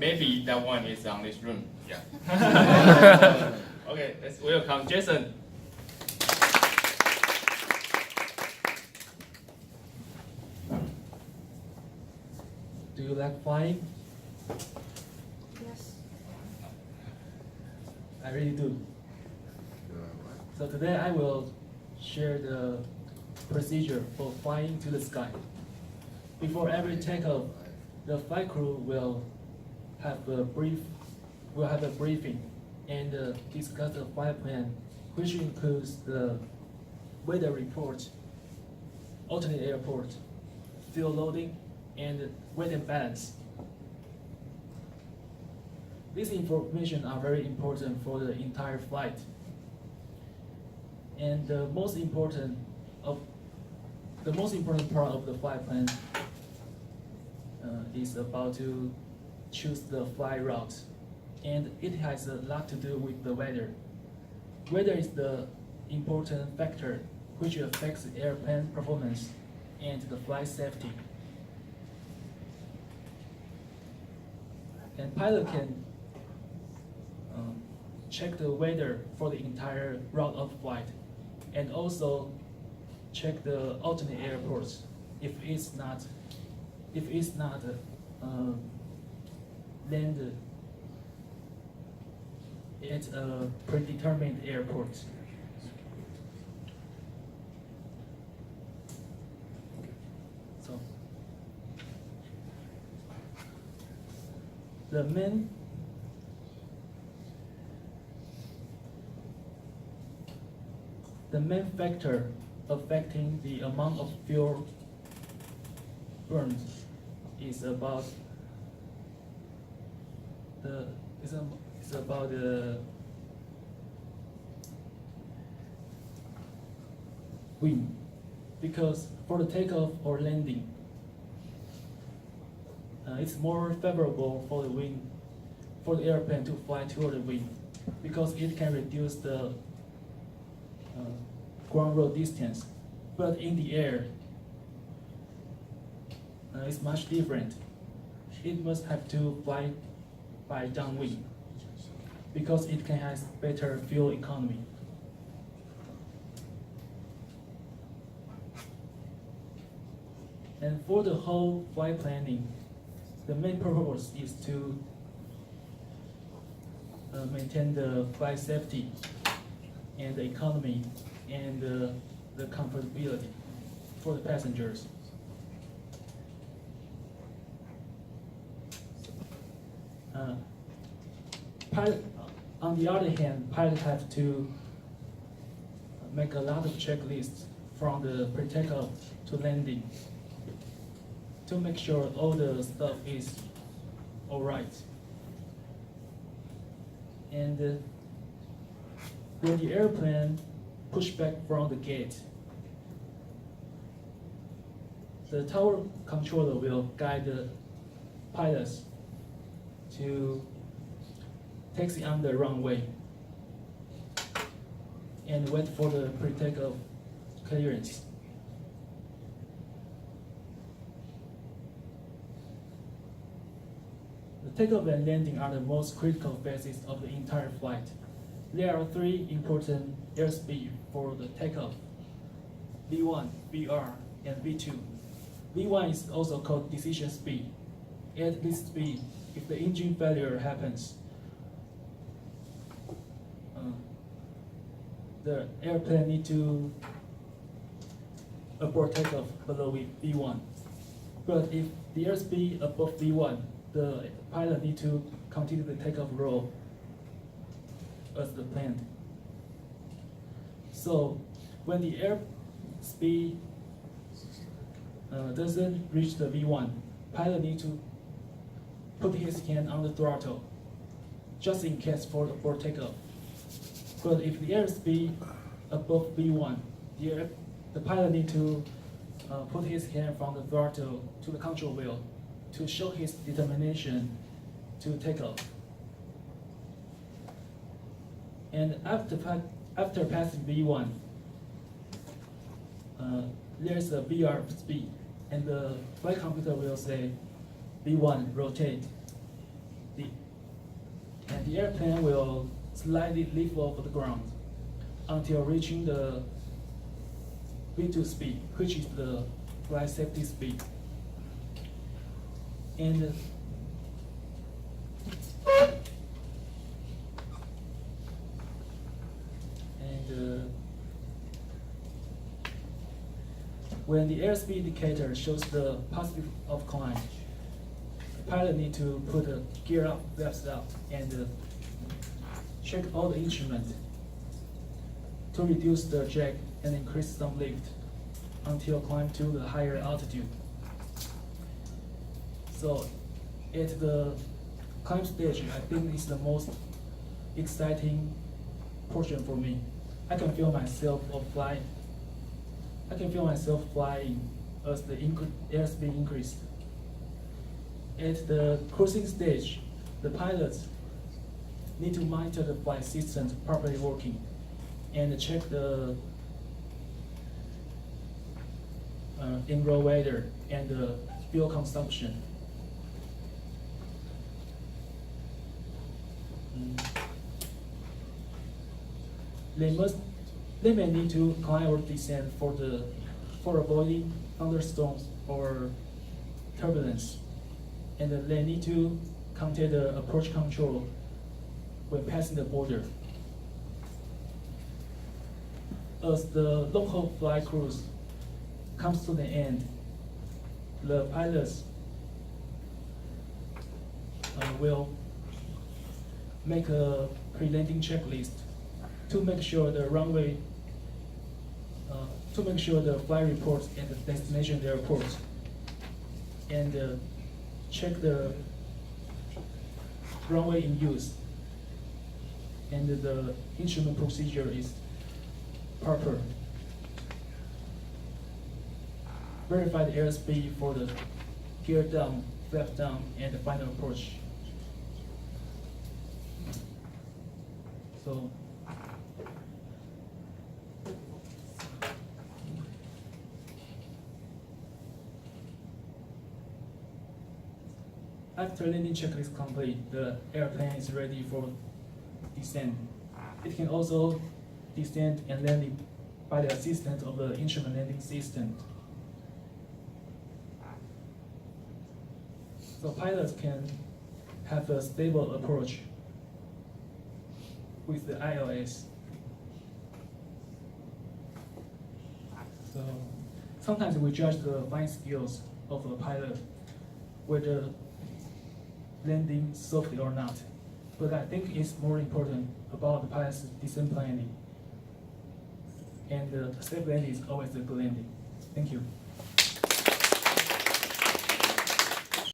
maybe that one is on this room. Yeah. Okay, let's welcome Jason. Do you like flying? Yes. I really do. So today I will share the procedure for flying to the sky. Before every takeoff, the flight crew will have a briefing and discuss the flight plan, which includes the weather report, alternate airport, fuel loading, and weight and balance. These information are very important for the entire flight. And the most important part of the flight plan is about to choose the flight route, and it has a lot to do with the weather. Weather is the important factor which affects the airplane performance and the flight safety. And pilot can check the weather for the entire route of flight, and also check the alternate airports if it's not landed at a predetermined airport. So the main factor affecting the amount of fuel burned is about the wind, because for the takeoff or landing, it's more favorable for the airplane to fly toward the wind, because it can reduce the ground road distance. But in the air, it's much different. It must have to fly by downwind, because it can have better fuel economy. And for the whole flight planning, the main purpose is to maintain the flight safety and the economy and the comfortability for the passengers. On the other hand, pilots have to make a lot of checklists from the pre-takeoff to landing to make sure all the stuff is all right. And when the airplane push back from the gate, the tower controller will guide the pilots to taxi on the runway and wait for the pre-takeoff clearance. The takeoff and landing are the most critical phases of the entire flight. There are three important airspeed for the takeoff: V1, VR, and V2. V1 is also called decision speed. At this speed, if the engine failure happens, the airplane needs to abort takeoff below V1. But if the airspeed above V1, the pilot needs to continue the takeoff roll as the planned. So when the airspeed doesn't reach the V1, pilot needs to put his hand on the throttle, just in case for takeoff. But if the airspeed above V1, the pilot needs to put his hand from the throttle to the control wheel to show his determination to take off. And after passing V1, there's a VR speed, and the flight computer will say V1 rotate, And the airplane will slightly lift off the ground until reaching the V2 speed, which is the flight safety speed. And when the airspeed indicator shows the positive of climb, the pilot need to put the gear up, flaps up, and check all the instruments to reduce the drag and increase some lift until climb to the higher altitude. So at the climb stage, I think it's the most exciting portion for me. I can feel myself flying. I can feel myself flying as the airspeed increased. At the cruising stage, the pilots need to monitor the flight systems properly working and check the in-road weather and the fuel consumption. They may need to climb or descend for avoiding thunderstorms or turbulence, and they need to contact the approach control when passing the border. As the long-haul flight cruise comes to the end, the pilots will make a pre-landing checklist to make sure the runway, to make sure the flight reports at the destination airport, and check the runway in use, and the instrument procedure is proper. Verify the airspeed for the gear down, flap down, and the final approach. So, after landing checklist complete, the airplane is ready for descent. It can also descend and land by the assistance of the instrument landing system. So pilots can have a stable approach with the ILS. So sometimes we judge the flying skills of a pilot, whether landing softly or not. But I think it's more important about the pilot's descent planning. And the safe landing is always a good landing. Thank you.